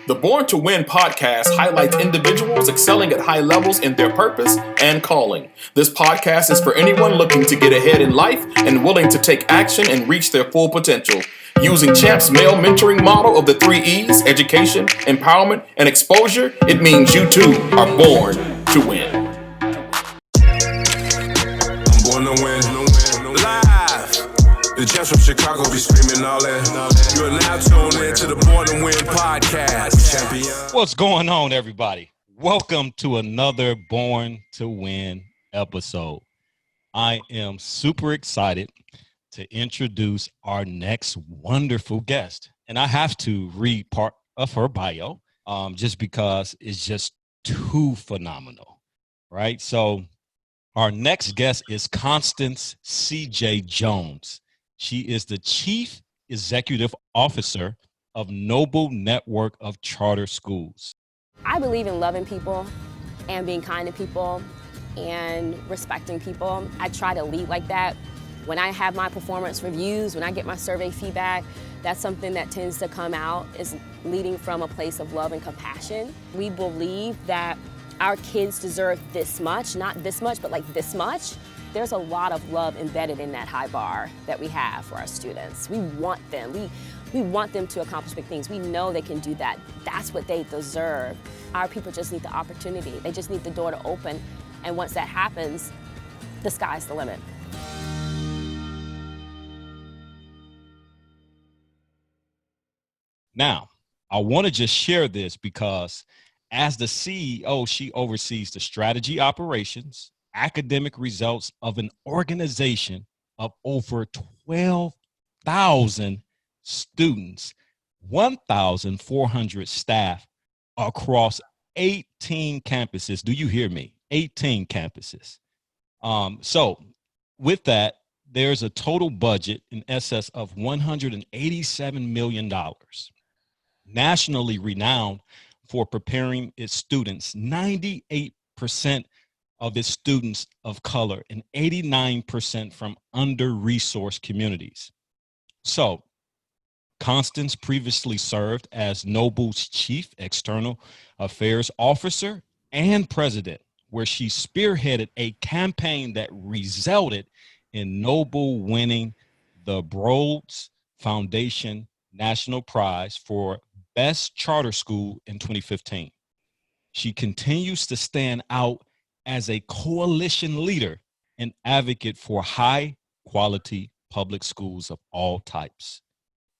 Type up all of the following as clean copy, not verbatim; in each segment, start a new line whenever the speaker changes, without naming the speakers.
The Born to Win podcast highlights individuals excelling at high levels in their purpose and calling. This podcast is for anyone looking to get ahead in life and willing to take action and reach their full potential. Using Champ's male mentoring model of the 3 E's, education, empowerment, and exposure, it means you too are born to win.
I'm born to win. Live. The Jets from Chicago be screaming all that. You are now tuned in to the Born to Win podcast. Champion.
What's going on, everybody? Welcome to another Born to Win episode. I am super excited to introduce our next wonderful guest. And I have to read part of her bio just because it's just too phenomenal, right? So our next guest is Constance C.J. Jones. She is the Chief Executive Officer of Noble Network of Charter Schools.
I believe in loving people and being kind to people and respecting people. I try to lead like that. When I have my performance reviews, when I get my survey feedback, that's something that tends to come out, is leading from a place of love and compassion. We believe that our kids deserve this much, not this much, but like this much. There's a lot of love embedded in that high bar that we have for our students. We want them. We want them to accomplish big things. We know they can do that. That's what they deserve. Our people just need the opportunity. They just need the door to open. And once that happens, the sky's the limit.
Now, I want to just share this because as the CEO, she oversees the strategy, operations, academic results of an organization of over 12,000 students, 1,400 staff across 18 campuses. Do you hear me? 18 campuses. So with that, there's a total budget in excess of $187 million. Nationally renowned for preparing its students, 98% of its students of color and 89% from under-resourced communities. So Constance previously served as Noble's Chief External Affairs Officer and President, where she spearheaded a campaign that resulted in Noble winning the Broads Foundation National Prize for Best Charter School in 2015. She continues to stand out as a coalition leader and advocate for high quality public schools of all types.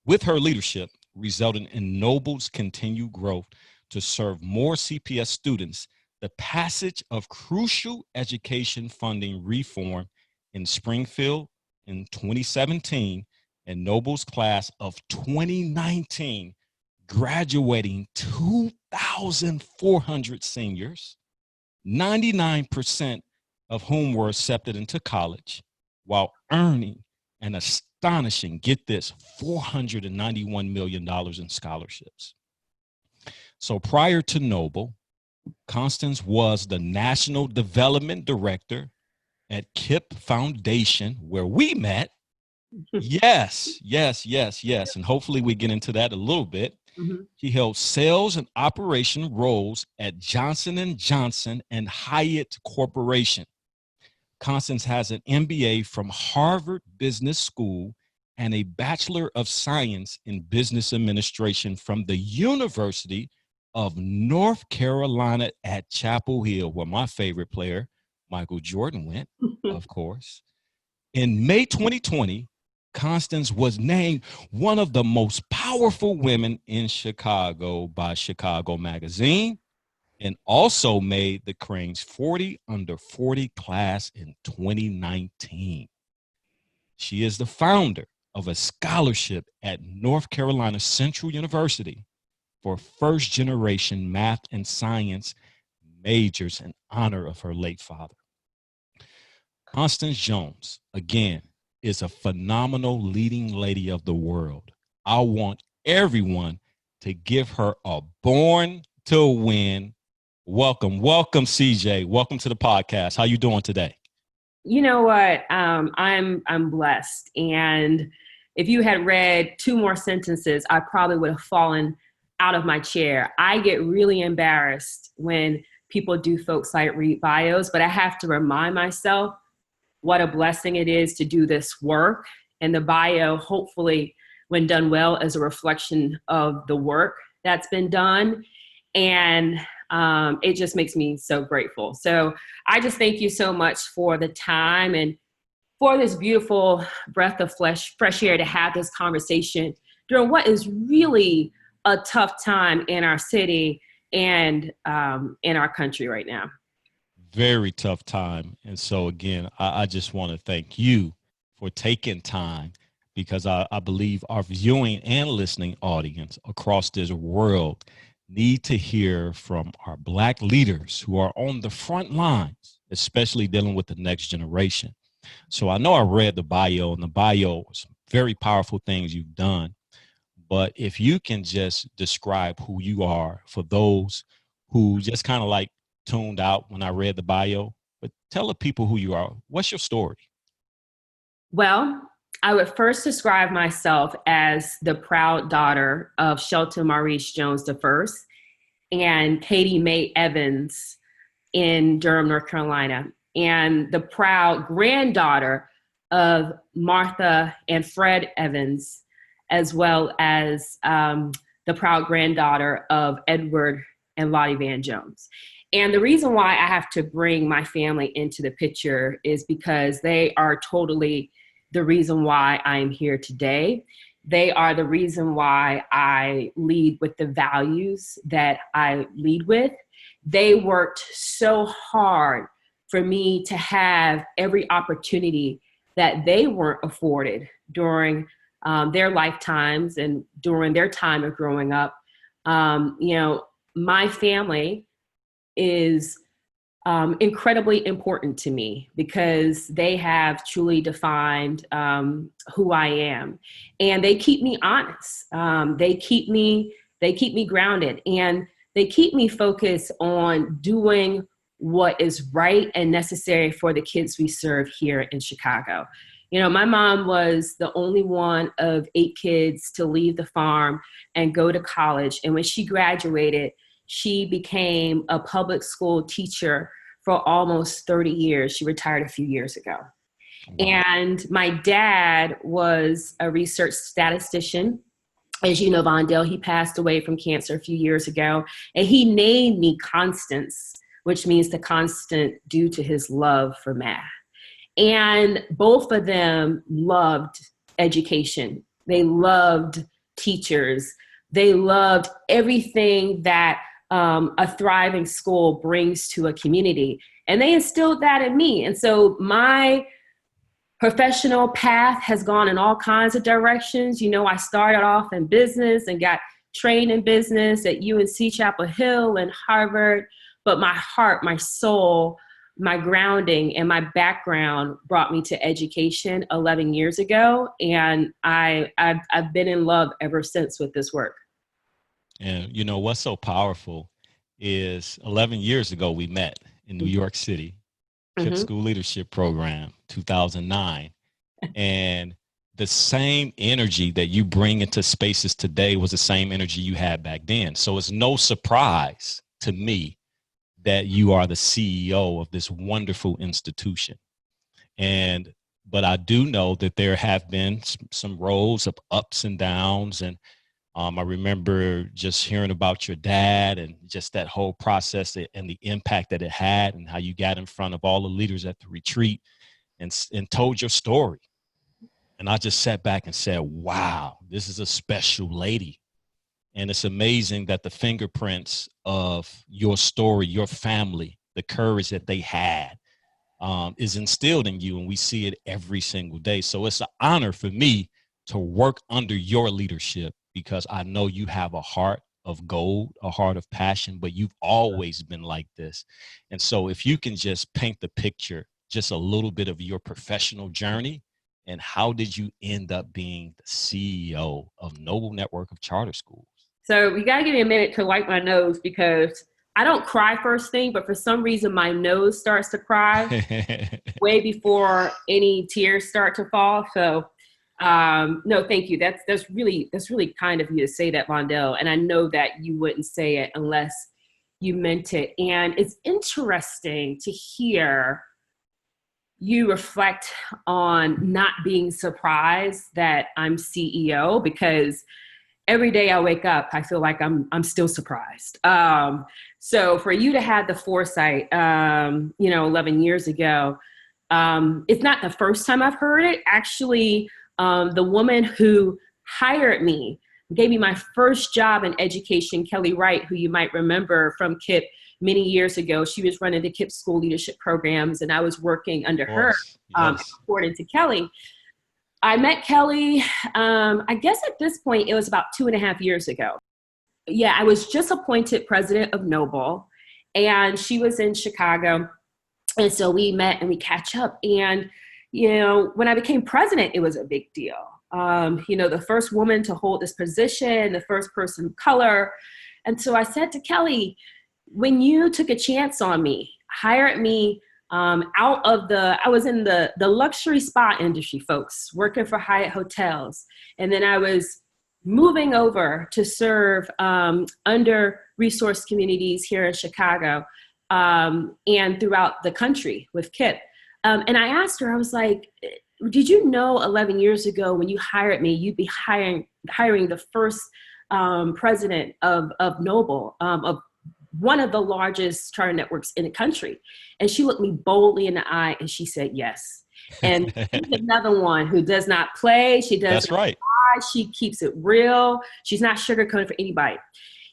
With her leadership resulting in Noble's continued growth to serve more CPS students, the passage of crucial education funding reform in Springfield in 2017 and Noble's class of 2019, graduating 2,400 seniors, 99% of whom were accepted into college, while earning an astonishing, get this, $491 million in scholarships. So prior to Noble, Constance was the National Development Director at KIPP Foundation, where we met. Yes. And hopefully we get into that a little bit. Mm-hmm. She held sales and operation roles at Johnson & Johnson and Hyatt Corporation. Constance has an MBA from Harvard Business School and a Bachelor of Science in Business Administration from the University of North Carolina at Chapel Hill, where my favorite player, Michael Jordan, went, of course. In May 2020, Constance was named one of the most powerful women in Chicago by Chicago Magazine and also made the Crane's 40 under 40 class in 2019. She is the founder of a scholarship at North Carolina Central University for first generation math and science majors in honor of her late father. Constance Jones, again, is a phenomenal leading lady of the world. I want everyone to give her a Born to Win. Welcome, CJ. Welcome to the podcast. How you doing today?
You know what? I'm blessed. And if you had read 2 more sentences, I probably would have fallen out of my chair. I get really embarrassed when people do folks like read bios, but I have to remind myself what a blessing it is to do this work. And the bio, hopefully, when done well, is a reflection of the work that's been done. And it just makes me so grateful. So I just thank you so much for the time and for this beautiful breath of fresh air to have this conversation during what is really a tough time in our city and in our country right now.
Very tough time. And so, again, I just want to thank you for taking time, because I believe our viewing and listening audience across this world need to hear from our Black leaders who are on the front lines, especially dealing with the next generation. So I know I read the bio, and the bio was very powerful things you've done. But if you can just describe who you are for those who just kind of like tuned out when I read the bio, but tell the people who you are. What's your story?
Well, I would first describe myself as the proud daughter of Shelton Maurice Jones I and Katie Mae Evans in Durham, North Carolina, and the proud granddaughter of Martha and Fred Evans, as well as the proud granddaughter of Edward and Lottie Van Jones. And the reason why I have to bring my family into the picture is because they are totally the reason why I'm here today. They are the reason why I lead with the values that I lead with. They worked so hard for me to have every opportunity that they weren't afforded during their lifetimes and during their time of growing up. My family is incredibly important to me because they have truly defined who I am, and they keep me honest. They keep me grounded, and they keep me focused on doing what is right and necessary for the kids we serve here in Chicago. My mom was the only one of 8 kids to leave the farm and go to college. And when she graduated, she became a public school teacher for almost 30 years. She retired a few years ago. Wow. And my dad was a research statistician. As you know, Vondale, he passed away from cancer a few years ago. And he named me Constance, which means the constant due to his love for math. And both of them loved education. They loved teachers. They loved everything that a thriving school brings to a community. And they instilled that in me. And so my professional path has gone in all kinds of directions. I started off in business and got trained in business at UNC Chapel Hill and Harvard. But my heart, my soul, my grounding and my background brought me to education 11 years ago. And I've been in love ever since with this work.
And what's so powerful is 11 years ago, we met in New York City, KIPP School Leadership Program, 2009. And the same energy that you bring into spaces today was the same energy you had back then. So it's no surprise to me that you are the CEO of this wonderful institution. But I do know that there have been some roads of ups and downs. And I remember just hearing about your dad and just that whole process and the impact that it had, and how you got in front of all the leaders at the retreat and told your story. And I just sat back and said, wow, this is a special lady. And it's amazing that the fingerprints of your story, your family, the courage that they had is instilled in you. And we see it every single day. So it's an honor for me to work under your leadership, because I know you have a heart of gold, a heart of passion, but you've always been like this. And so if you can just paint the picture, just a little bit of your professional journey, and how did you end up being the CEO of Noble Network of Charter Schools?
So you got to give me a minute to wipe my nose, because I don't cry first thing, but for some reason my nose starts to cry way before any tears start to fall. So No, thank you. That's really kind of you to say that, Vondale. And I know that you wouldn't say it unless you meant it. And it's interesting to hear you reflect on not being surprised that I'm CEO, because every day I wake up, I feel like I'm still surprised. So for you to have the foresight, 11 years ago, it's not the first time I've heard it. Actually, the woman who hired me, gave me my first job in education, Kelly Wright, who you might remember from KIPP many years ago. She was running the KIPP school leadership programs, and I was working under her,
Yes.
reporting to Kelly. I met Kelly, I guess at this point, it was about 2.5 years ago. Yeah, I was just appointed president of Noble, and she was in Chicago. And so we met and we catch up. And, when I became president, it was a big deal. The first woman to hold this position, the first person of color. And so I said to Kelly, when you took a chance on me, hired me I was in the luxury spa industry, folks, working for Hyatt Hotels. And then I was moving over to serve under-resourced communities here in Chicago and throughout the country with KIPP. And I asked her, I was like, did you know 11 years ago when you hired me, you'd be hiring the first president of Noble, of one of the largest charter networks in the country? And she looked me boldly in the eye and she said, yes. And she's another one who does not play. She does.
That's right.
Lie. She keeps it real. She's not sugarcoating for anybody.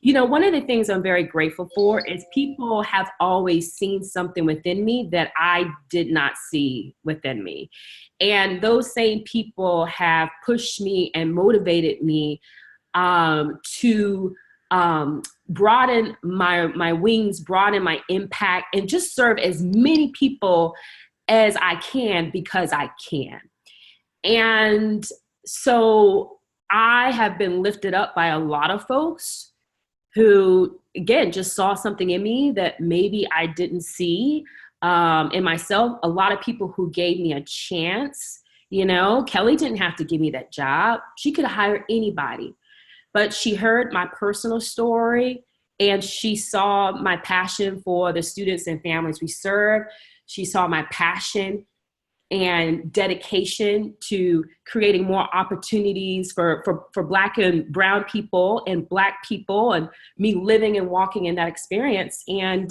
One of the things I'm very grateful for is people have always seen something within me that I did not see within me. And those same people have pushed me and motivated me to broaden my wings, broaden my impact, and just serve as many people as I can because I can. And so I have been lifted up by a lot of folks who, again, just saw something in me that maybe I didn't see in myself. A lot of people who gave me a chance. Kelly didn't have to give me that job. She could have hired anybody. But she heard my personal story and she saw my passion for the students and families we serve. She saw my passion and dedication to creating more opportunities for Black and brown people and Black people, and me living and walking in that experience. And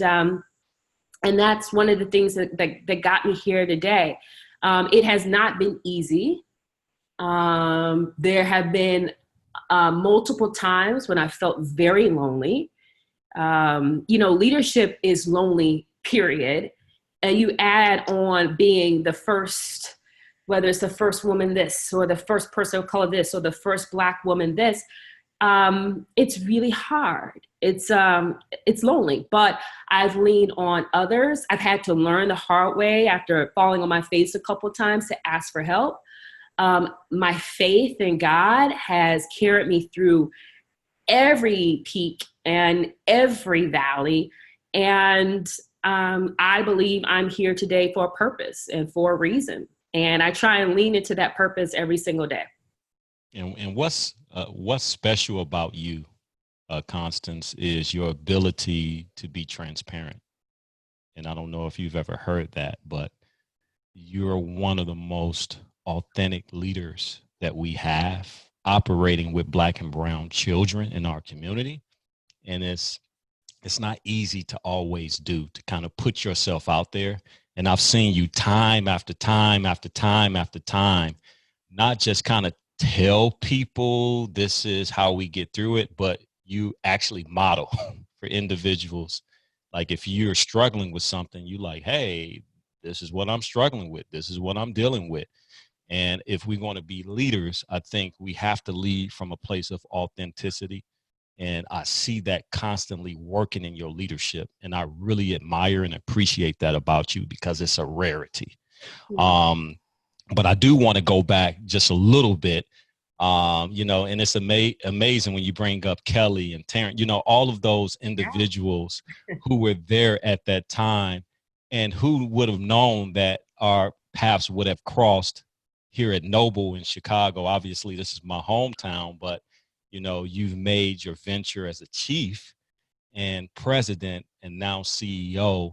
that's one of the things that got me here today. It has not been easy. There have been multiple times when I felt very lonely. Leadership is lonely, period. And you add on being the first, whether it's the first woman this, or the first person of color this, or the first Black woman this, it's really hard. It's lonely, but I've leaned on others. I've had to learn the hard way after falling on my face a couple of times to ask for help. My faith in God has carried me through every peak and every valley. And I believe I'm here today for a purpose and for a reason. And I try and lean into that purpose every single day.
And what's special about you, Constance, is your ability to be transparent. And I don't know if you've ever heard that, but you're one of the most authentic leaders that we have operating with Black and brown children in our community. And it's not easy to always do, to kind of put yourself out there. And I've seen you time after time after time after time, not just kind of tell people this is how we get through it, but you actually model for individuals. Like if you're struggling with something, you like, hey, this is what I'm struggling with. This is what I'm dealing with. And if we're going to be leaders, I think we have to lead from a place of authenticity. And I see that constantly working in your leadership. And I really admire and appreciate that about you because it's a rarity. But I do want to go back just a little bit, and it's amazing when you bring up Kelly and Terrence, all of those individuals who were there at that time and who would have known that our paths would have crossed here at Noble in Chicago. Obviously, this is my hometown, but you've made your venture as a chief and president and now CEO.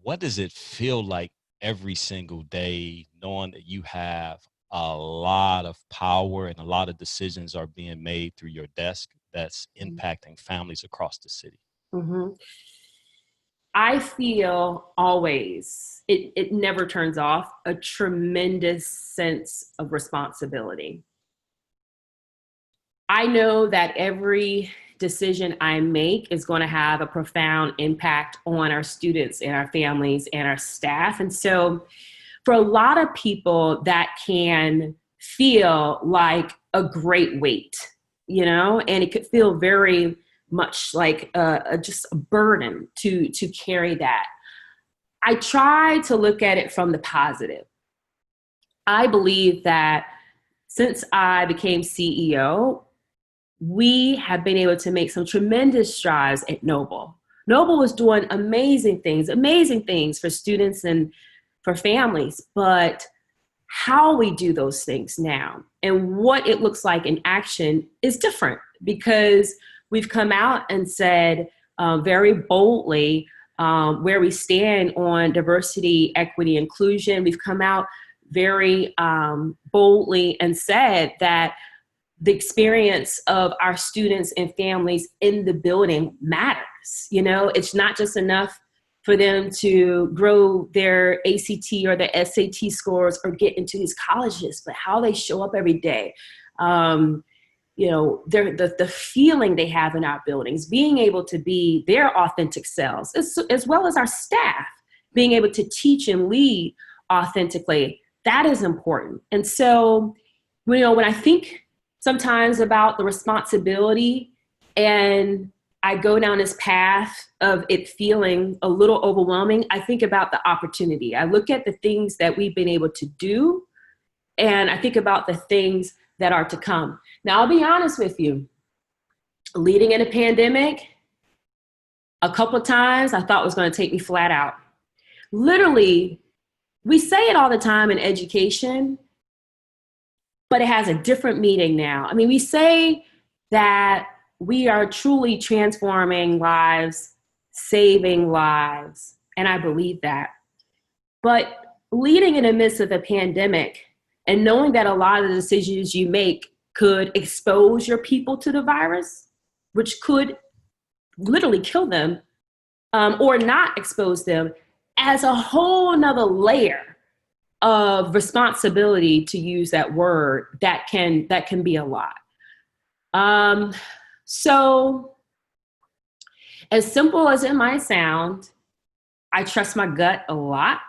What does it feel like every single day knowing that you have a lot of power and a lot of decisions are being made through your desk that's impacting families across the city?
Mm-hmm. I feel always, it never turns off, a tremendous sense of responsibility. I know that every decision I make is going to have a profound impact on our students and our families and our staff. And so for a lot of people, that can feel like a great weight, and it could feel very much like just a burden to carry that. I try to look at it from the positive. I believe that since I became CEO, we have been able to make some tremendous strides at Noble. Noble was doing amazing things for students and for families, but how we do those things now and what it looks like in action is different, because we've come out and said very boldly where we stand on diversity, equity, inclusion. We've come out very boldly and said that the experience of our students and families in the building matters. It's not just enough for them to grow their ACT or their SAT scores or get into these colleges, but how they show up every day. The feeling they have in our buildings, being able to be their authentic selves, as well as our staff, being able to teach and lead authentically, that is important. And so, when I think sometimes about the responsibility and I go down this path of it feeling a little overwhelming, I think about the opportunity. I look at the things that we've been able to do, and I think about the things that are to come. Now, I'll be honest with you. Leading in a pandemic, a couple of times I thought it was going to take me flat out. Literally, we say it all the time in education, but it has a different meaning now. I mean, we say that we are truly transforming lives, saving lives, and I believe that. But leading in the midst of a pandemic and knowing that a lot of the decisions you make could expose your people to the virus, which could literally kill them, or not expose them, as a whole nother layer of responsibility, to use that word, that can be a lot. So as simple as it might sound, I trust my gut a lot.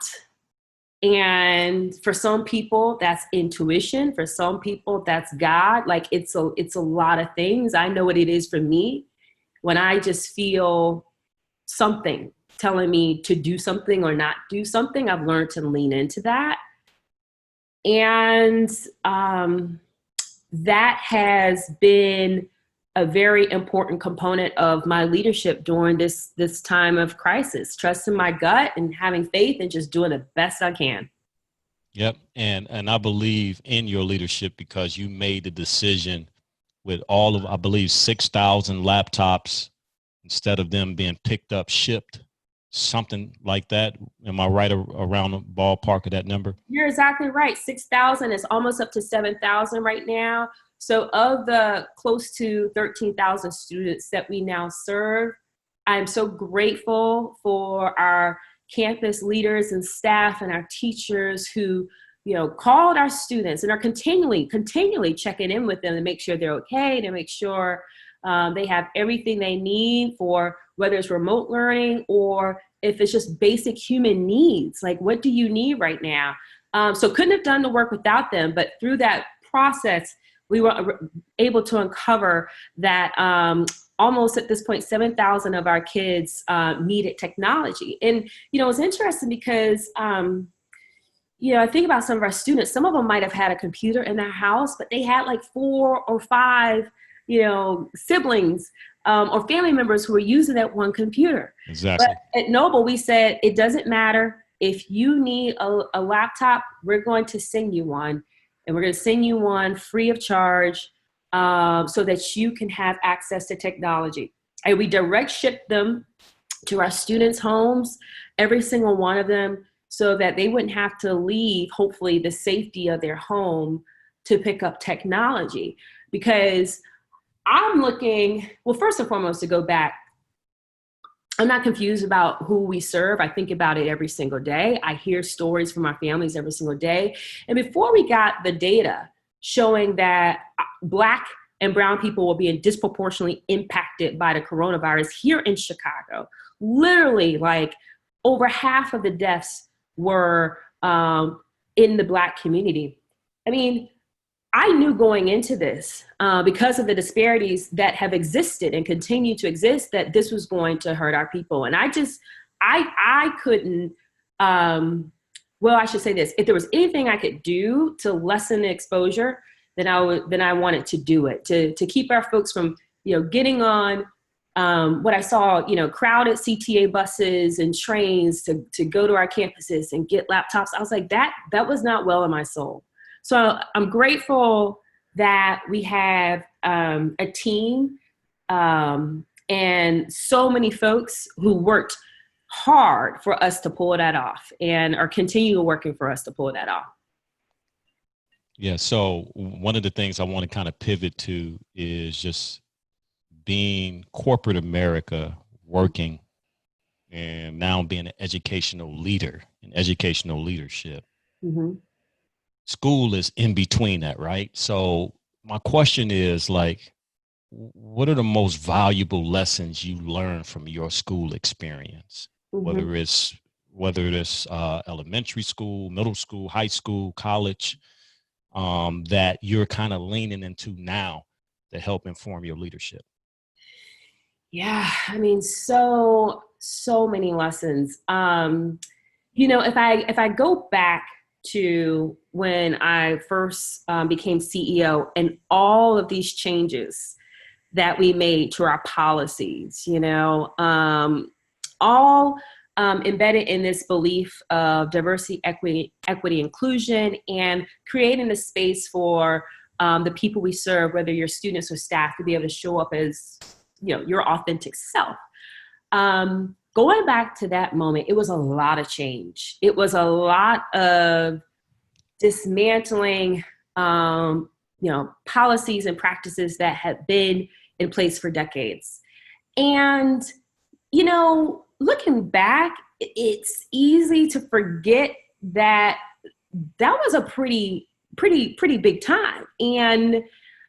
And for some people, that's intuition. For some people, that's God. Like it's a lot of things. I know what it is for me when I just feel something telling me to do something or not do something. I've learned to lean into that. And that has been a very important component of my leadership during this time of crisis, trusting my gut and having faith and just doing the best I can.
Yep. And I believe in your leadership because you made the decision with all of, I believe, 6,000 laptops, instead of them being picked up, shipped, something like that. Am I right around the ballpark of that number?
You're exactly right. 6,000 is almost up to 7,000 right now. So of the close to 13,000 students that we now serve, I'm so grateful for our campus leaders and staff and our teachers who, called our students and are continually checking in with them to make sure they're okay, to make sure they have everything they need for whether it's remote learning or if it's just basic human needs, like what do you need right now? So couldn't have done the work without them, but through that process, we were able to uncover that almost at this point, 7,000 of our kids needed technology. And, it's interesting because, I think about some of our students, some of them might have had a computer in their house, but they had like 4 or 5, siblings or family members who were using that one computer.
Exactly.
But at Noble, we said, it doesn't matter. If you need a laptop, we're going to send you one. and we're going to send you one free of charge so that you can have access to technology. And we direct ship them to our students' homes, every single one of them, so that they wouldn't have to leave, hopefully, the safety of their home to pick up technology. Because I'm looking, well, first and foremost, to go back, I'm not confused about who we serve. I think about it every single day. I hear stories from our families every single day. And before we got the data showing that Black and brown people were being disproportionately impacted by the coronavirus here in Chicago, literally like over half of the deaths were in the Black community. I mean, I knew going into this, because of the disparities that have existed and continue to exist, that this was going to hurt our people. And I couldn't, well, I should say this, if there was anything I could do to lessen the exposure, then I wanted to do it, to keep our folks from, getting on what I saw, crowded CTA buses and trains to go to our campuses and get laptops. I was like, that was not well in my soul. So I'm grateful that we have a team and so many folks who worked hard for us to pull that off and are continuing working for us to pull that off.
Yeah, so one of the things I want to kind of pivot to is just being corporate America, working and now being an educational leader and educational leadership. Mm-hmm. School is in between that, right? So my question is, like, what are the most valuable lessons you learned from your school experience? Mm-hmm. Whether it's elementary school, middle school, high school, college, that you're kind of leaning into now to help inform your leadership?
Yeah, I mean, so many lessons. If I go back to when I first became CEO and all of these changes that we made to our policies, all embedded in this belief of diversity, equity, inclusion, and creating a space for the people we serve, whether you're students or staff, to be able to show up as, your authentic self. Going back to that moment, it was a lot of change. It was a lot of dismantling, policies and practices that had been in place for decades. And, looking back, it's easy to forget that was a pretty big time. And,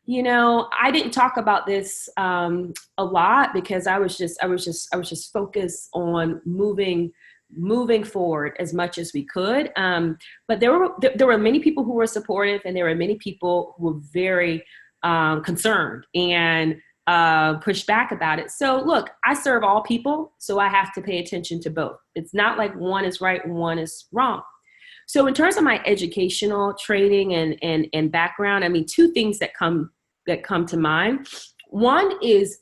I didn't talk about this a lot because I was just focused on moving forward as much as we could. But there were many people who were supportive, and there were many people who were very concerned and pushed back about it. So look, I serve all people, so I have to pay attention to both. It's not like one is right and one is wrong. So in terms of my educational training and background, I mean, two things that come to mind. One is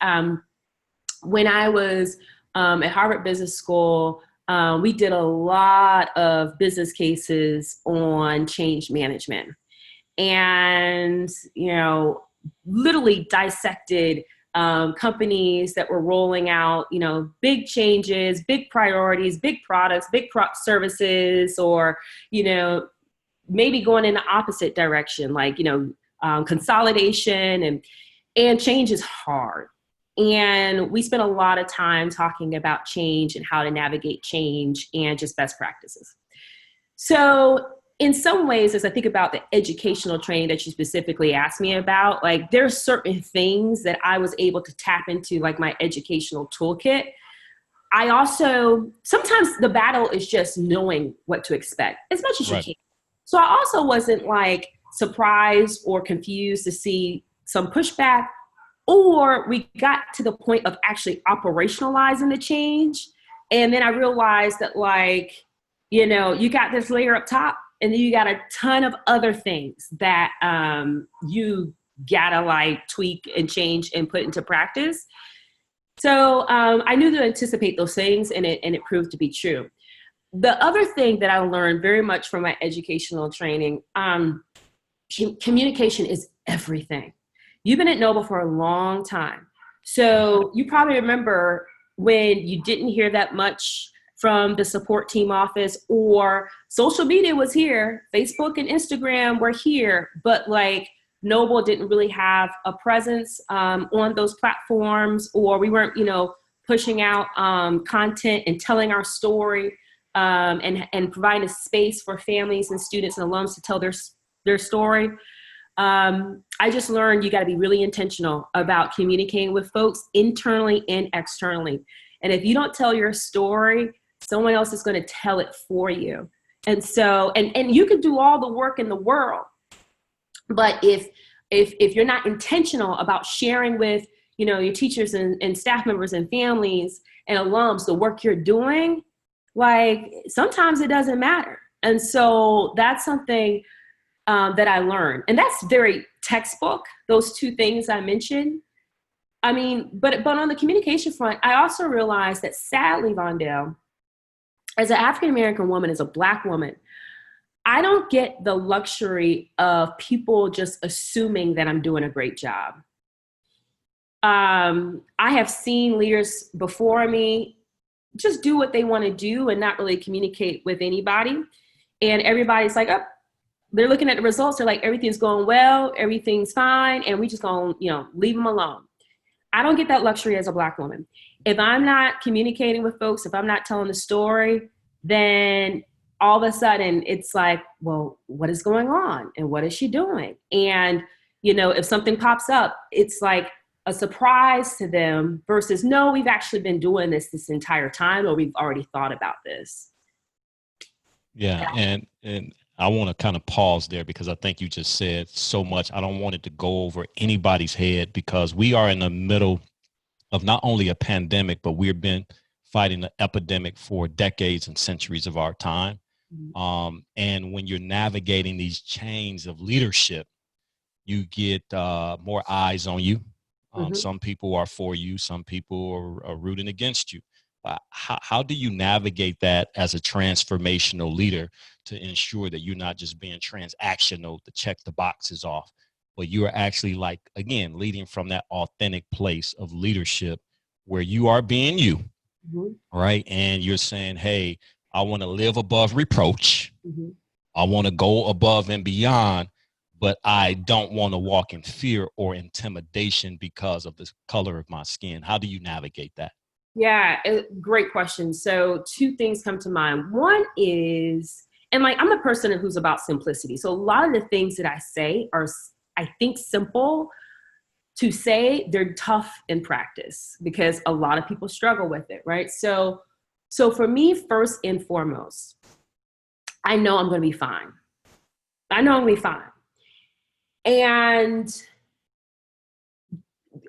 when I was at Harvard Business School, we did a lot of business cases on change management, and literally dissected companies that were rolling out, big changes, big priorities, big products, big services, or, maybe going in the opposite direction, like, consolidation and change is hard. And we spent a lot of time talking about change and how to navigate change and just best practices. So in some ways, as I think about the educational training that you specifically asked me about, like, there's certain things that I was able to tap into, like my educational toolkit. I also, sometimes the battle is just knowing what to expect as much as you can. So I also wasn't like surprised or confused to see some pushback, or we got to the point of actually operationalizing the change. And then I realized that, like, you got this layer up top, and then you got a ton of other things that you gotta like tweak and change and put into practice. So I knew to anticipate those things, and it proved to be true. The other thing that I learned very much from my educational training communication is everything. You've been at Noble for a long time. So you probably remember when you didn't hear that much from the support team office, or social media was here, Facebook and Instagram were here, but like Noble didn't really have a presence on those platforms, or we weren't, pushing out content and telling our story and providing a space for families and students and alums to tell their story. I just learned you got to be really intentional about communicating with folks internally and externally. And if you don't tell your story, someone else is going to tell it for you. And so, and you could do all the work in the world, but if you're not intentional about sharing with, your teachers and staff members and families and alums, the work you're doing, like sometimes it doesn't matter. And so that's something that I learned. And that's very textbook, those two things I mentioned. I mean, but on the communication front, I also realized that sadly, Vondale, as an African-American woman, as a Black woman, I don't get the luxury of people just assuming that I'm doing a great job. I have seen leaders before me just do what they want to do and not really communicate with anybody. And everybody's like, oh, they're looking at the results. They're like, everything's going well, everything's fine. And we just gonna, leave them alone. I don't get that luxury as a Black woman. If I'm not communicating with folks, if I'm not telling the story, then all of a sudden it's like, well, what is going on? And what is she doing? And, if something pops up, it's like a surprise to them versus, no, we've actually been doing this entire time, or we've already thought about this.
Yeah. And I want to kind of pause there because I think you just said so much. I don't want it to go over anybody's head because we are in the middle of not only a pandemic, but we've been fighting an epidemic for decades and centuries of our time. And when you're navigating these chains of leadership, you get more eyes on you. Some people are for you. Some people are rooting against you. How do you navigate that as a transformational leader to ensure that you're not just being transactional to check the boxes off, but you are actually leading from that authentic place of leadership where you are being you, right? And you're saying, hey, I want to live above reproach. I want to go above and beyond, but I don't want to walk in fear or intimidation because of the color of my skin. How do you navigate that?
Yeah, great question. So two things come to mind. One is, and I'm a person who's about simplicity. So a lot of the things that I say are, I think, simple to say. They're tough in practice because a lot of people struggle with it, right? So for me, first and foremost, I know I'm going to be fine. I know I'm going to be fine. And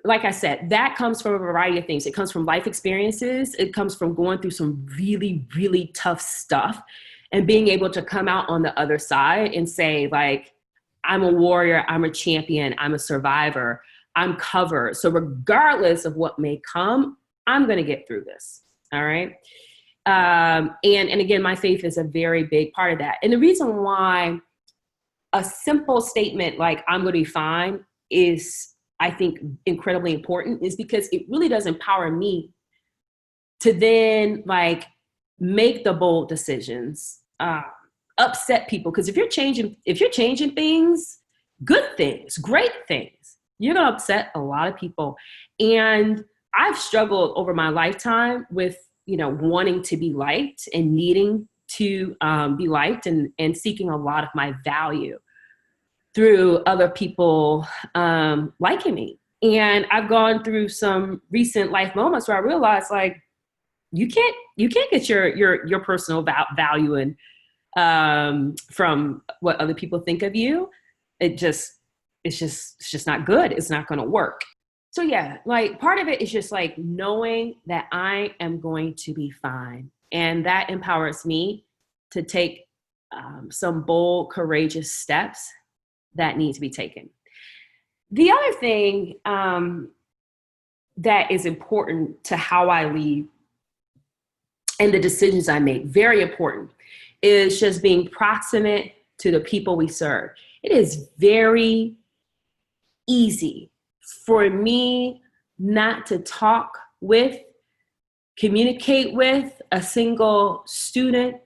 like I said, that comes from a variety of things. It comes from life experiences. It comes from going through some really, really tough stuff and being able to come out on the other side and say, like, I'm a warrior, I'm a champion, I'm a survivor, I'm covered. So regardless of what may come, I'm going to get through this. All right. And again, my faith is a very big part of that. And the reason why a simple statement like I'm going to be fine is, I think, incredibly important is because it really does empower me to then make the bold decisions, upset people. Because if you're changing things, good things, great things, you're going to upset a lot of people. And I've struggled over my lifetime with, wanting to be liked and needing to be liked and seeking a lot of my value through other people liking me. And I've gone through some recent life moments where I realized, you can't get your personal value from what other people think of you. It's just not good. It's not going to work. So yeah, part of it is just knowing that I am going to be fine. And that empowers me to take some bold, courageous steps that need to be taken. The other thing that is important to how I lead and the decisions I make, very important, is just being proximate to the people we serve. it is very easy for me not to talk with, communicate with a single student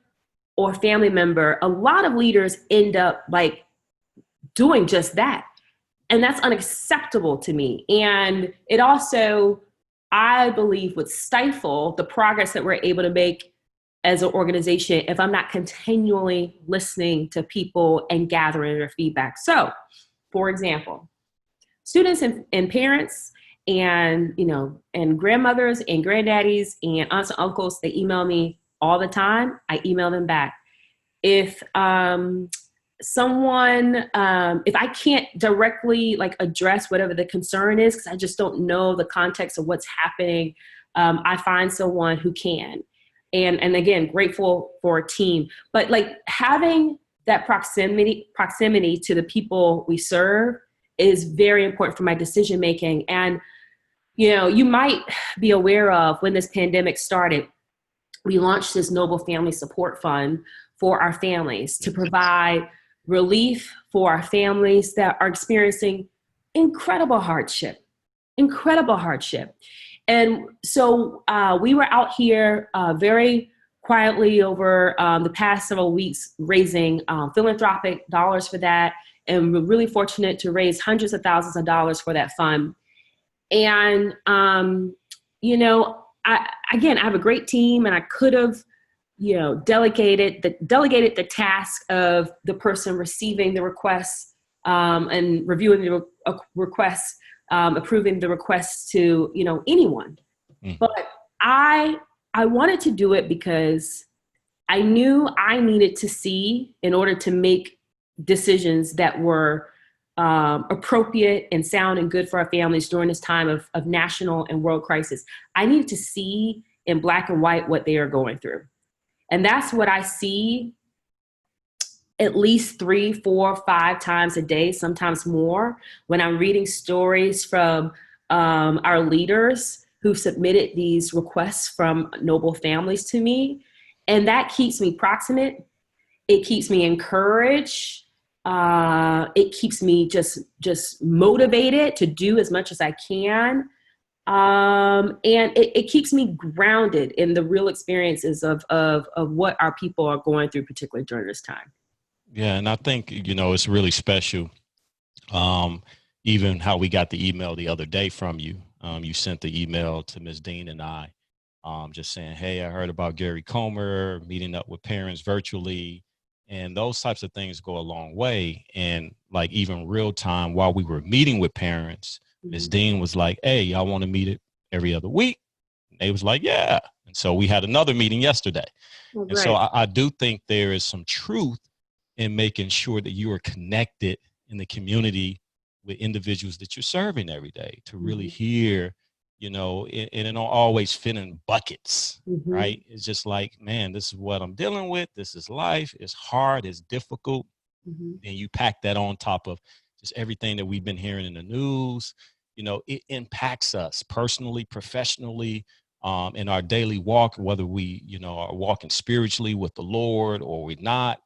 or family member. A lot of leaders end up like doing just that. And that's unacceptable to me. And it also, I believe, would stifle the progress that we're able to make as an organization if I'm not continually listening to people and gathering their feedback. So, for example, students and parents and, and grandmothers and granddaddies and aunts and uncles, they email me all the time. I email them back. If if I can't directly address whatever the concern is, because I just don't know the context of what's happening, I find someone who can. And again, grateful for a team. But having that proximity to the people we serve is very important for my decision making. And, you might be aware of when this pandemic started, we launched this Noble Family Support Fund for our families to provide relief for our families that are experiencing incredible hardship. And so we were out here very quietly over the past several weeks raising philanthropic dollars for that. And we're really fortunate to raise hundreds of thousands of dollars for that fund. And, I have a great team, and I could have, delegated the task of the person receiving the requests and reviewing the requests, approving the requests to, anyone. Mm. But I wanted to do it because I knew I needed to see, in order to make decisions that were appropriate and sound and good for our families during this time of national and world crisis. I needed to see in black and white what they are going through. And that's what I see at least 3, 4, 5 times a day, sometimes more, when I'm reading stories from our leaders who submitted these requests from noble families to me. And that keeps me proximate. It keeps me encouraged. It keeps me just motivated to do as much as I can. And it keeps me grounded in the real experiences of what our people are going through, particularly during this time.
Yeah. And I think, it's really special. Even how we got the email the other day from you. You sent the email to Ms. Dean and I, just saying, hey, I heard about Gary Comer meeting up with parents virtually. And those types of things go a long way. And even real time, while we were meeting with parents, Ms. Dean was like, hey, y'all want to meet it every other week? And they was like, yeah. And so we had another meeting yesterday. Oh, and so I do think there is some truth in making sure that you are connected in the community with individuals that you're serving every day to really hear, and it don't always fit in buckets, right? It's just like, man, this is what I'm dealing with. This is life. It's hard. It's difficult. And you pack that on top of just everything that we've been hearing in the news. It impacts us personally, professionally, in our daily walk, whether we, are walking spiritually with the Lord or we're not.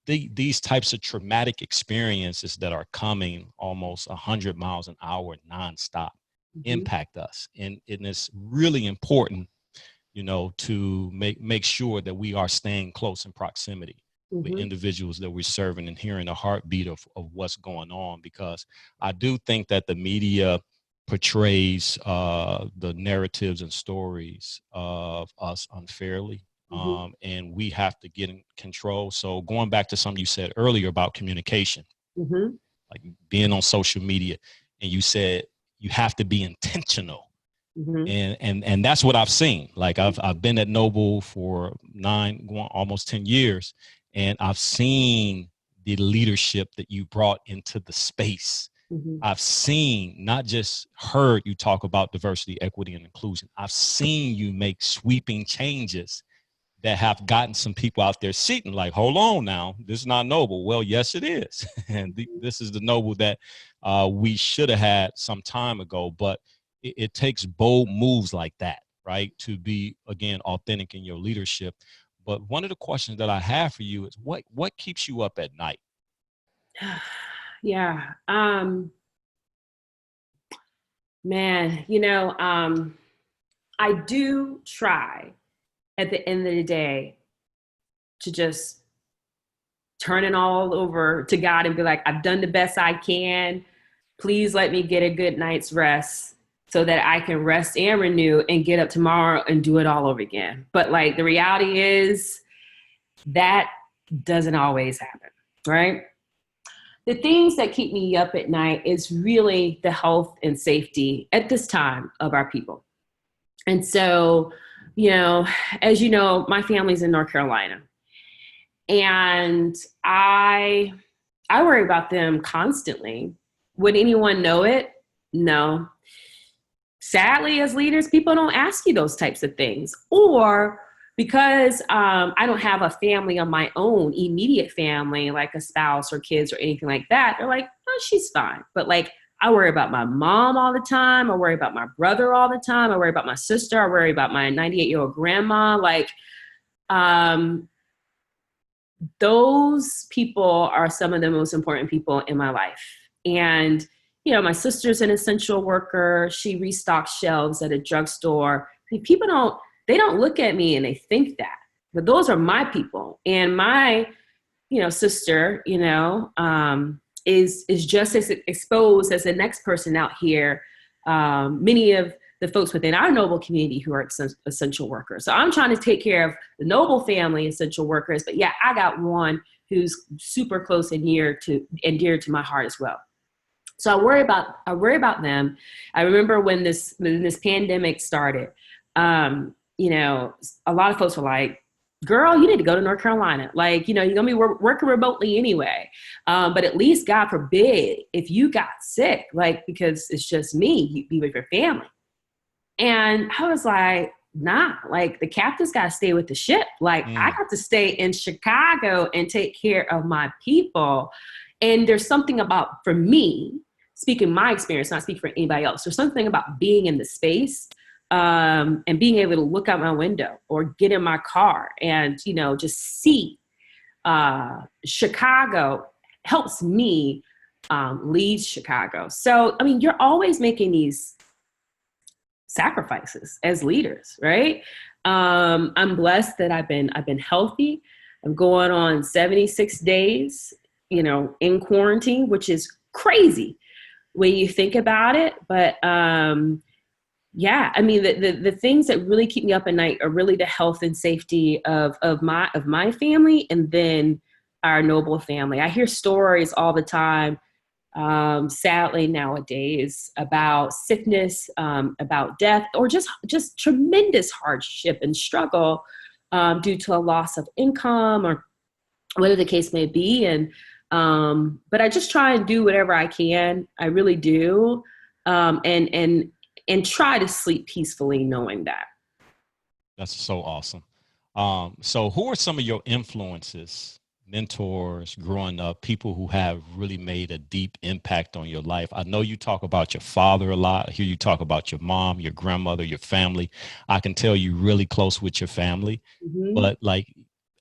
These types of traumatic experiences that are coming almost 100 miles an hour nonstop impact us. And it's really important, to make sure that we are staying close in proximity with individuals that we're serving and hearing the heartbeat of what's going on, because I do think that the media portrays the narratives and stories of us unfairly. And we have to get in control. So going back to something you said earlier about communication, like being on social media, and you said you have to be intentional. And that's what I've seen. I've been at Noble for almost 10 years, and I've seen the leadership that you brought into the space. I've seen, not just heard you talk about diversity, equity, and inclusion. I've seen you make sweeping changes that have gotten some people out there sitting like, hold on now, this is not Noble. Well, yes, it is. And this is the Noble that we should have had some time ago. But it takes bold moves like that, right, to be, again, authentic in your leadership. But one of the questions that I have for you is what keeps you up at night?
Yeah. Man, I do try at the end of the day to just turn it all over to God and be like, I've done the best I can. Please let me get a good night's rest so that I can rest and renew and get up tomorrow and do it all over again. But like the reality is that doesn't always happen, right? The things that keep me up at night is really the health and safety at this time of our people. And so, as you know, my family's in North Carolina. And I worry about them constantly. Would anyone know it? No. Sadly, as leaders, people don't ask you those types of things. Or because I don't have a family of my own, immediate family, like a spouse or kids or anything like that, they're like, oh, she's fine. But like, I worry about my mom all the time. I worry about my brother all the time. I worry about my sister. I worry about my 98-year-old grandma. Like, those people are some of the most important people in my life. And, my sister's an essential worker. She restocks shelves at a drugstore. People don't look at me and they think that, but those are my people. And my, sister, is just as exposed as the next person out here. Many of the folks within our noble community who are essential workers. So I'm trying to take care of the noble family essential workers, but yeah, I got one who's super close and dear to my heart as well. So I worry about them. I remember when this pandemic started, a lot of folks were like, girl, you need to go to North Carolina. Like, you're going to be working remotely anyway. But at least, God forbid, if you got sick, like, because it's just me, you be with your family. And I was like, nah, like the captain's got to stay with the ship. Like I got to stay in Chicago and take care of my people. And there's something about, for me, speaking my experience, not speaking for anybody else, there's something about being in the space and being able to look out my window or get in my car and, just see Chicago helps me lead Chicago. So, I mean, you're always making these sacrifices as leaders, right? I'm blessed that I've been healthy. I'm going on 76 days, in quarantine, which is crazy when you think about it. But yeah, I mean, the things that really keep me up at night are really the health and safety of my family, and then our noble family. I hear stories all the time, sadly nowadays, about sickness, about death, or just tremendous hardship and struggle due to a loss of income or whatever the case may be. And but I just try and do whatever I can. I really do, and try to sleep peacefully, knowing that.
That's so awesome. So who are some of your influences, mentors growing up, people who have really made a deep impact on your life? I know you talk about your father a lot. I hear you talk about your mom, your grandmother, your family. I can tell you really close with your family, but like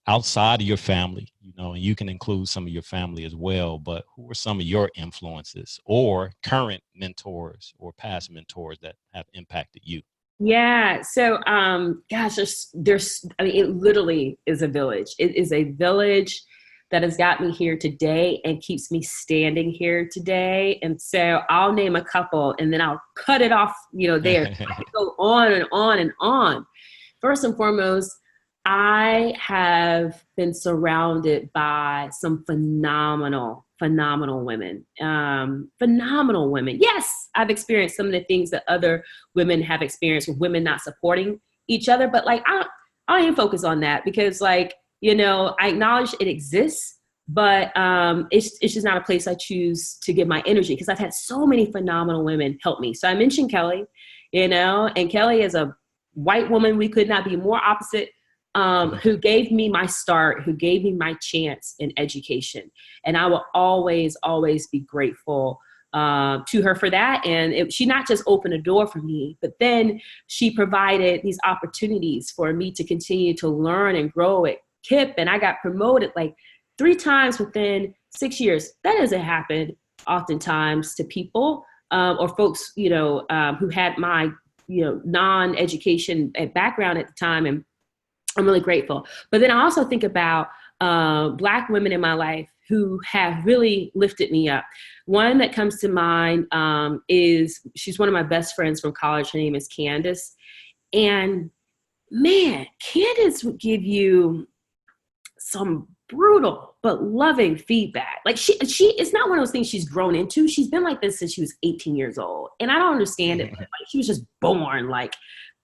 outside of your family, and you can include some of your family as well, but who are some of your influences or current mentors or past mentors that have impacted you?
Yeah. So, gosh, I mean, it literally is a village. It is a village that has got me here today and keeps me standing here today. And so I'll name a couple and then I'll cut it off, there. I could go on and on and on. First and foremost, I have been surrounded by some phenomenal women. Phenomenal women. Yes, I've experienced some of the things that other women have experienced with women not supporting each other. But like, I don't even focus on that because I acknowledge it exists, but it's just not a place I choose to give my energy because I've had so many phenomenal women help me. So I mentioned Kelly, and Kelly is a white woman. We could not be more opposite. Who gave me my start, who gave me my chance in education. And I will always, always be grateful to her for that. And she not just opened a door for me, but then she provided these opportunities for me to continue to learn and grow at KIPP. And I got promoted like 3 times within 6 years. That doesn't happen oftentimes to people or folks, who had my, non-education background at the time. And I'm really grateful. But then I also think about Black women in my life who have really lifted me up. One that comes to mind she's one of my best friends from college. Her name is Candace. And man, Candace would give you some brutal but loving feedback. Like she it's not one of those things she's grown into. She's been like this since she was 18 years old. And I don't understand it, but like she was just born like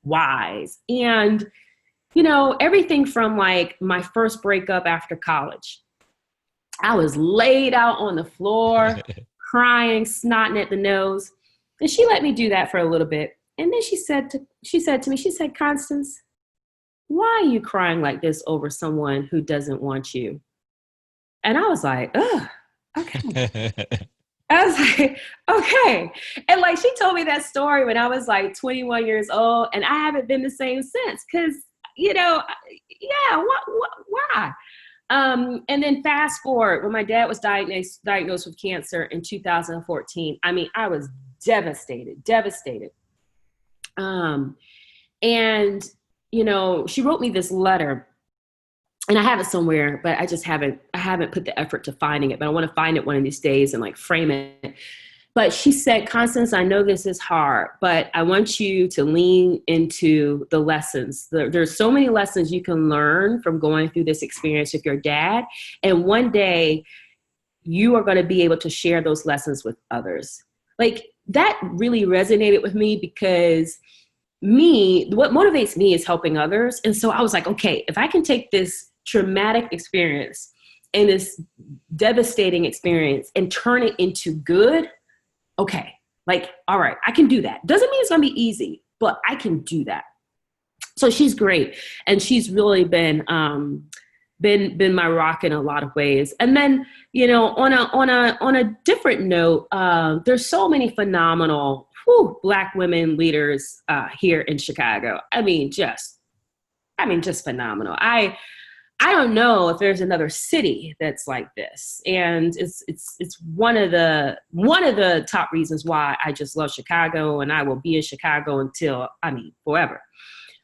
wise. And everything from like my first breakup after college, I was laid out on the floor, crying, snotting at the nose. And she let me do that for a little bit. And then she said to me, Constance, why are you crying like this over someone who doesn't want you? And I was like, ugh, okay. I was like, okay. And like, she told me that story when I was like 21 years old, and I haven't been the same since. Cause why? And then fast forward, when my dad was diagnosed with cancer in 2014, I mean, I was devastated. And she wrote me this letter, and I have it somewhere, but I haven't put the effort to finding it, but I want to find it one of these days and like frame it. But she said, Constance, I know this is hard, but I want you to lean into the lessons. There's so many lessons you can learn from going through this experience with your dad. And one day you are going to be able to share those lessons with others. Like that really resonated with me because what motivates me is helping others. And so I was like, okay, if I can take this traumatic experience and this devastating experience and turn it into good, okay, like, all right, I can do that. Doesn't mean it's gonna be easy, but I can do that. So she's great. And she's really been my rock in a lot of ways. And then, on a different note, there's so many phenomenal Black women leaders here in Chicago. I mean, just phenomenal. I don't know if there's another city that's like this, and it's one of the top reasons why I just love Chicago, and I will be in Chicago until forever.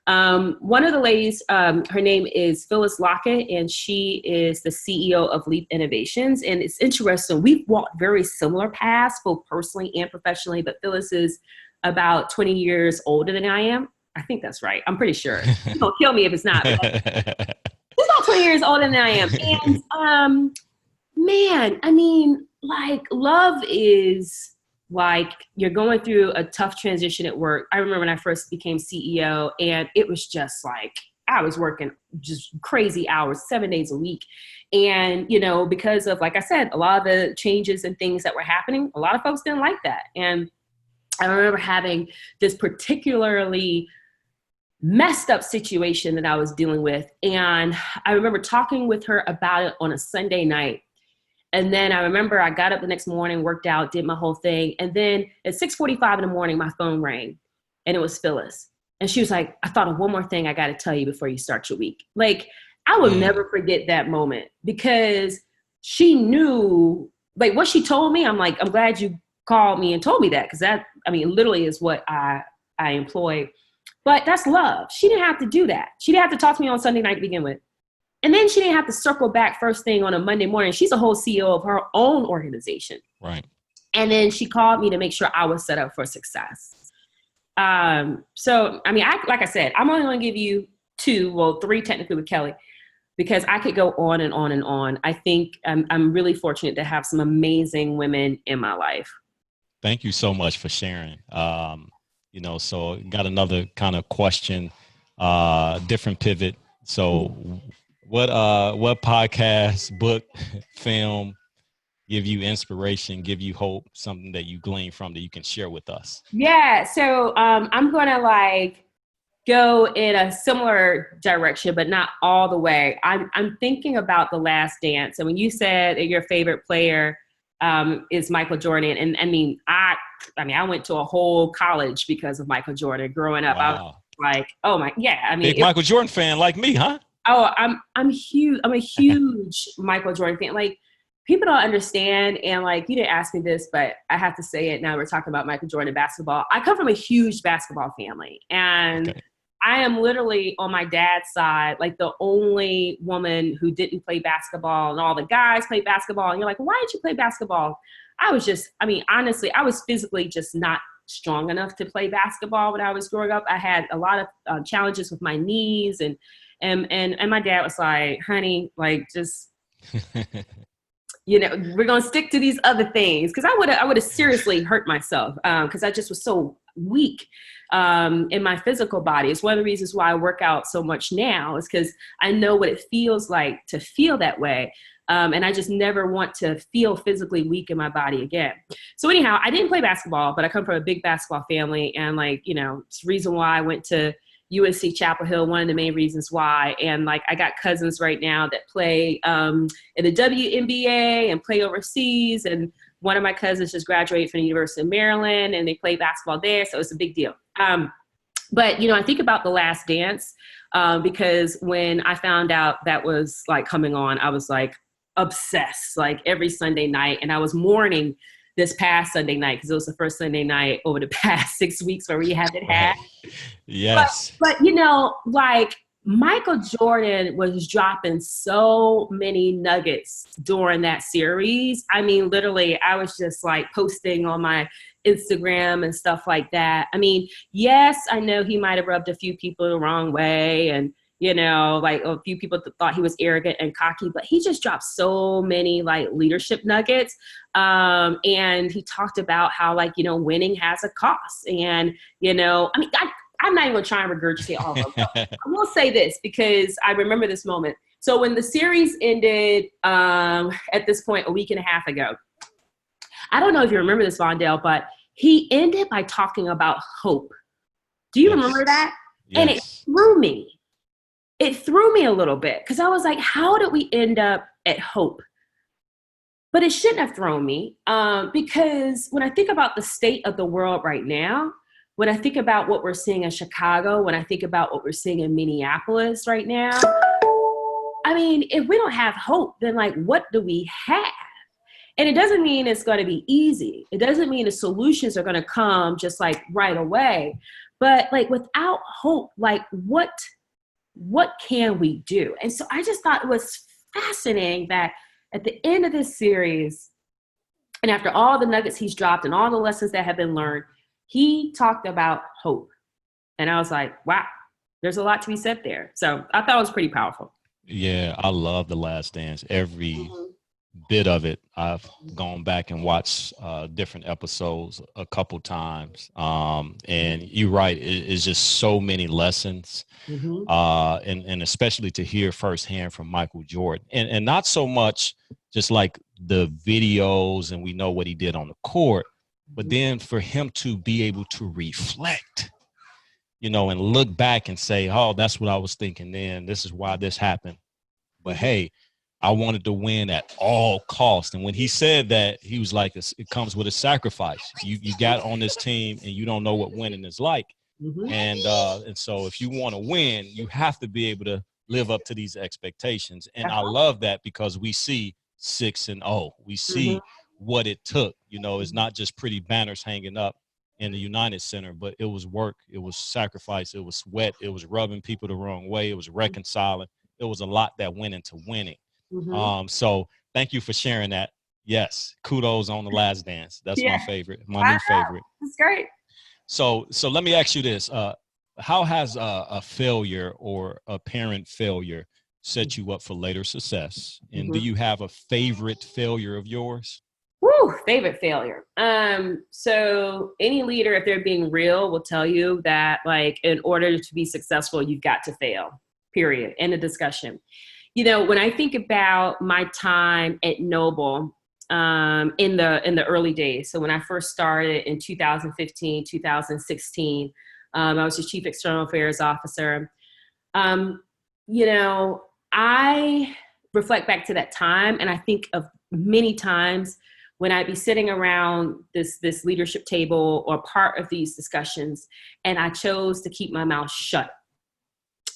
One of the ladies, her name is Phyllis Lockett, and she is the CEO of Leap Innovations. And it's interesting. We've walked very similar paths, both personally and professionally, but Phyllis is about 20 years older than I am. I think that's right. I'm pretty sure. She's gonna kill me if it's not. She's about 20 years older than I am. And man, I mean, like, love is like you're going through a tough transition at work. I remember when I first became CEO, and it was just like I was working just crazy hours, 7 days a week. And, because of, like I said, a lot of the changes and things that were happening, a lot of folks didn't like that. And I remember having this particularly messed up situation that I was dealing with. And I remember talking with her about it on a Sunday night. And then I remember I got up the next morning, worked out, did my whole thing. And then at 6:45 in the morning, my phone rang, and it was Phyllis. And she was like, I thought of one more thing I got to tell you before you start your week. Like, I will never forget that moment, because she knew, like, what she told me. I'm like, I'm glad you called me and told me that, because that, literally is what I employ. But that's love. She didn't have to do that. She didn't have to talk to me on Sunday night to begin with. And then she didn't have to circle back first thing on a Monday morning. She's a whole CEO of her own organization.
Right.
And then she called me to make sure I was set up for success. So, like I said, I'm only going to give you 3 technically with Kelly, because I could go on and on and on. I think I'm really fortunate to have some amazing women in my life.
Thank you so much for sharing. So got another kind of question, different pivot. So what podcast, book, film give you inspiration, give you hope, something that you glean from that you can share with us? Yeah.
So I'm going to go in a similar direction, but not all the way. I'm thinking about The Last Dance. And when you said that your favorite player is Michael Jordan, and I went to a whole college because of Michael Jordan growing up. Wow. I was like, oh my, yeah.
Big Michael Jordan fan like me, huh?
Oh, I'm huge. I'm a huge Michael Jordan fan. Like, people don't understand. And like, you didn't ask me this, but I have to say it now. We're talking about Michael Jordan and basketball. I come from a huge basketball family, and
Okay.
I am literally on my dad's side, like the only woman who didn't play basketball, and all the guys played basketball. And you're like, why did you play basketball? Honestly, I was physically just not strong enough to play basketball when I was growing up. I had a lot of challenges with my knees, and my dad was like, honey, like, just, we're going to stick to these other things. Cause I would have seriously hurt myself. Cause I just was so weak in my physical body. It's one of the reasons why I work out so much now, is because I know what it feels like to feel that way. And I just never want to feel physically weak in my body again. So anyhow, I didn't play basketball, but I come from a big basketball family. And like, it's the reason why I went to UNC Chapel Hill, one of the main reasons why. And like, I got cousins right now that play in the WNBA and play overseas. And one of my cousins just graduated from the University of Maryland, and they play basketball there. So it's a big deal. But, I think about The Last Dance because when I found out that was like coming on, I was like obsessed, like every Sunday night. And I was mourning this past Sunday night because it was the first Sunday night over the past 6 weeks where we haven't had.
Yes.
But like Michael Jordan was dropping so many nuggets during that series. I mean, literally, I was just like posting on my Instagram and stuff like that. I mean, yes, I know he might have rubbed a few people the wrong way, and like a few people thought he was arrogant and cocky, but he just dropped so many like leadership nuggets. And he talked about how like, winning has a cost. And, I'm not even trying to regurgitate all of them. I will say this because I remember this moment. So when the series ended at this point a week and a half ago, I don't know if you remember this, Vondale, but he ended by talking about hope. Do you remember that?
Yes.
And it threw me. It threw me a little bit because I was like, how did we end up at hope? But it shouldn't have thrown me because when I think about the state of the world right now, when I think about what we're seeing in Chicago, when I think about what we're seeing in Minneapolis right now, I mean, if we don't have hope, then like, what do we have? And it doesn't mean it's going to be easy. It doesn't mean the solutions are going to come just like right away. But like without hope, like what can we do? And so I just thought it was fascinating that at the end of this series, and after all the nuggets he's dropped and all the lessons that have been learned, he talked about hope. And I was like, wow, there's a lot to be said there. So I thought it was pretty powerful.
Yeah, I love The Last Dance. Every bit of it. I've gone back and watched different episodes a couple times. And you're right. It's just so many lessons. And especially to hear firsthand from Michael Jordan and not so much just like the videos and we know what he did on the court, but then for him to be able to reflect, and look back and say, oh, that's what I was thinking then. This is why this happened. But hey, I wanted to win at all costs. And when he said that, he was like, it comes with a sacrifice. You got on this team and you don't know what winning is like. And so if you want to win, you have to be able to live up to these expectations. And I love that because we see 6-0. We see what it took. It's not just pretty banners hanging up in the United Center, but it was work. It was sacrifice. It was sweat. It was rubbing people the wrong way. It was reconciling. It was a lot that went into winning. So thank you for sharing that. Yes. Kudos on The Last Dance. That's my favorite, my new favorite.
That's great.
So let me ask you this. How has a failure or apparent failure set you up for later success? And do you have a favorite failure of yours?
Favorite failure. So any leader, if they're being real, will tell you that like, in order to be successful, you've got to fail, period. End of discussion. When I think about my time at Noble, in the early days. So when I first started in 2015, 2016, I was the chief external affairs officer. I reflect back to that time and I think of many times when I'd be sitting around this leadership table or part of these discussions and I chose to keep my mouth shut.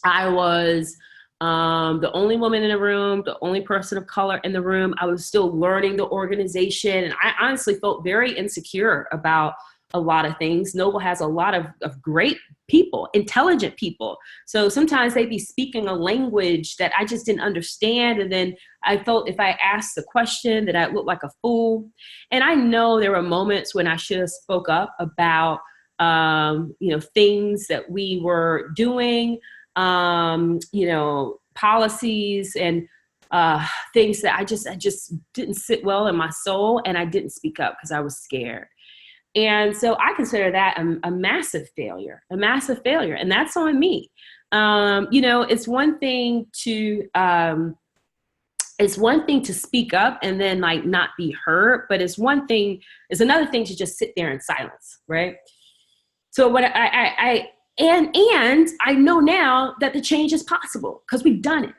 I was the only woman in the room, the only person of color in the room. I was still learning the organization. And I honestly felt very insecure about a lot of things. Noble has a lot of great people, intelligent people. So sometimes they'd be speaking a language that I just didn't understand. And then I felt if I asked the question that I looked like a fool. And I know there were moments when I should have spoke up about, things that we were doing, policies and things that I just didn't sit well in my soul. And I didn't speak up because I was scared. And so I consider that a massive failure. And that's on me. It's one thing to speak up and then like not be heard, but it's another thing to just sit there in silence. Right. So what I know now that the change is possible because we've done it.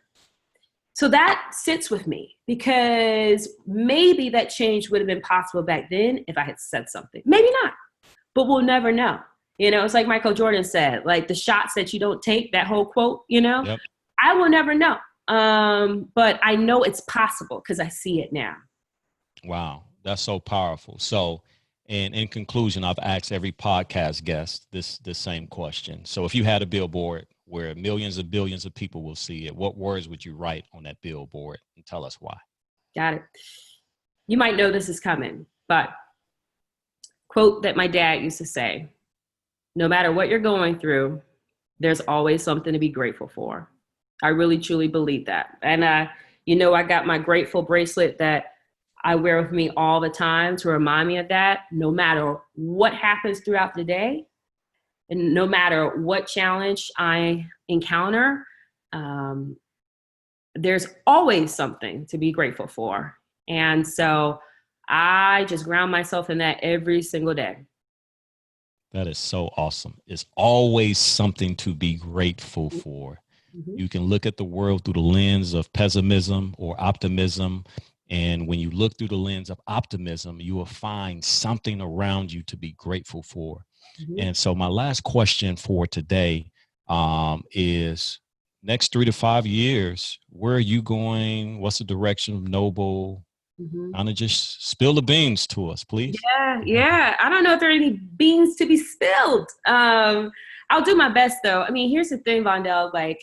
So that sits with me because maybe that change would have been possible back then if I had said something. Maybe not, but we'll never know. It's like Michael Jordan said, like the shots that you don't take, that whole quote, Yep. I will never know. But I know it's possible because I see it now.
Wow. That's so powerful. So, and in conclusion, I've asked every podcast guest this same question. So if you had a billboard where millions of billions of people will see it, what words would you write on that billboard, and tell us why?
Got it. You might know this is coming, but quote that my dad used to say, no matter what you're going through, there's always something to be grateful for. I really, truly believe that. And, I got my grateful bracelet that I wear with me all the time to remind me of that. No matter what happens throughout the day, and no matter what challenge I encounter, there's always something to be grateful for. And so I just ground myself in that every single day.
That is so awesome. It's always something to be grateful for. Mm-hmm. You can look at the world through the lens of pessimism or optimism. And when you look through the lens of optimism, you will find something around you to be grateful for. Mm-hmm. And so my last question for today is, next 3 to 5 years, where are you going? What's the direction of Noble? Mm-hmm. Kind of just spill the beans to us, please.
Yeah. I don't know if there are any beans to be spilled. I'll do my best, though. I mean, here's the thing, Vondale,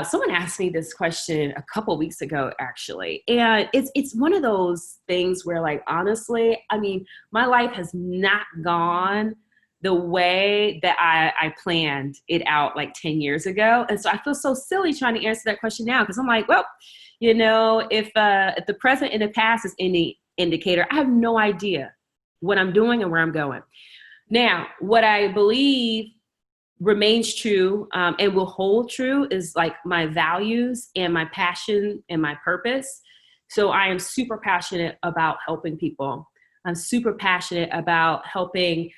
someone asked me this question a couple weeks ago, actually. And it's one of those things where, honestly, I mean, my life has not gone the way that I planned it out 10 years ago. And so I feel so silly trying to answer that question now because I'm like, well, if the present and the past is any indicator, I have no idea what I'm doing and where I'm going. Now, what I believe remains true and will hold true is my values and my passion and my purpose. So I am super passionate about helping people. I'm super passionate about helping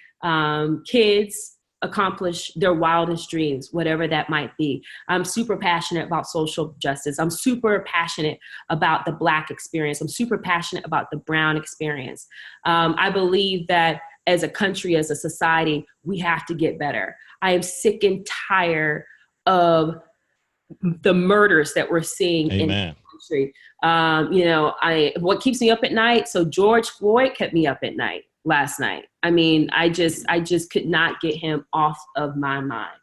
kids accomplish their wildest dreams, whatever that might be. I'm super passionate about social justice. I'm super passionate about the Black experience. I'm super passionate about the brown experience. I believe that as a country, as a society, we have to get better. I am sick and tired of the murders that we're seeing in the country. What keeps me up at night? So George Floyd kept me up at night last night. I mean, I just could not get him off of my mind.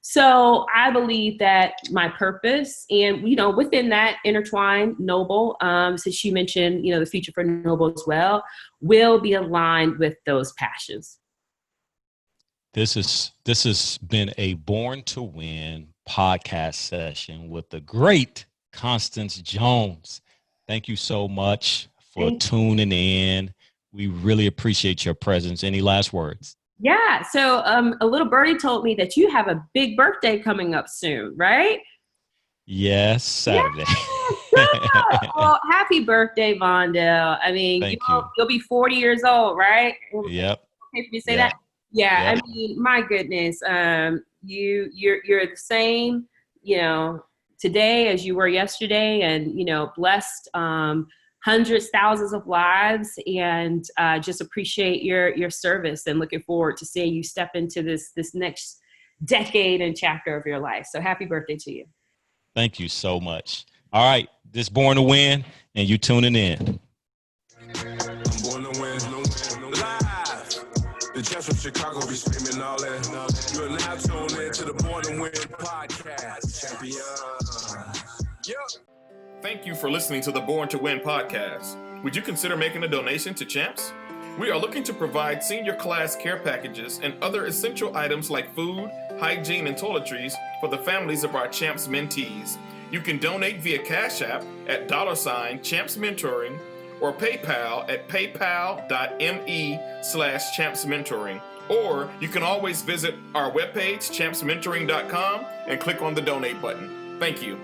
So I believe that my purpose and, within that intertwined Noble, since you mentioned, the future for Noble as well, will be aligned with those passions.
This has been a Born to Win podcast session with the great Constance Jones. Thank you so much for tuning in. We really appreciate your presence. Any last words?
Yeah. So a little birdie told me that you have a big birthday coming up soon, right?
Yes, Saturday.
Yeah. Well, happy birthday, Vondale. I mean, you'll be 40 years old, right?
Yep.
Okay for me to say that? Yeah. Yep. I mean, my goodness. You're the same, today as you were yesterday, and, blessed hundreds, thousands of lives, and just appreciate your service and looking forward to seeing you step into this next decade and chapter of your life. So happy birthday to you.
Thank you so much. All right. This Born to Win, and you tuning in.
I'm born to win, live. The Jets from Chicago be screaming all that. You are now tuned in to the Born to Win podcast. Champion.
Thank you for listening to the Born to Win podcast. Would you consider making a donation to Champs? We are looking to provide senior class care packages and other essential items like food, hygiene, and toiletries for the families of our Champs mentees. You can donate via Cash App at $Champs Mentoring or PayPal at paypal.me/Champs Mentoring. Or you can always visit our webpage, champsmentoring.com, and click on the donate button. Thank you.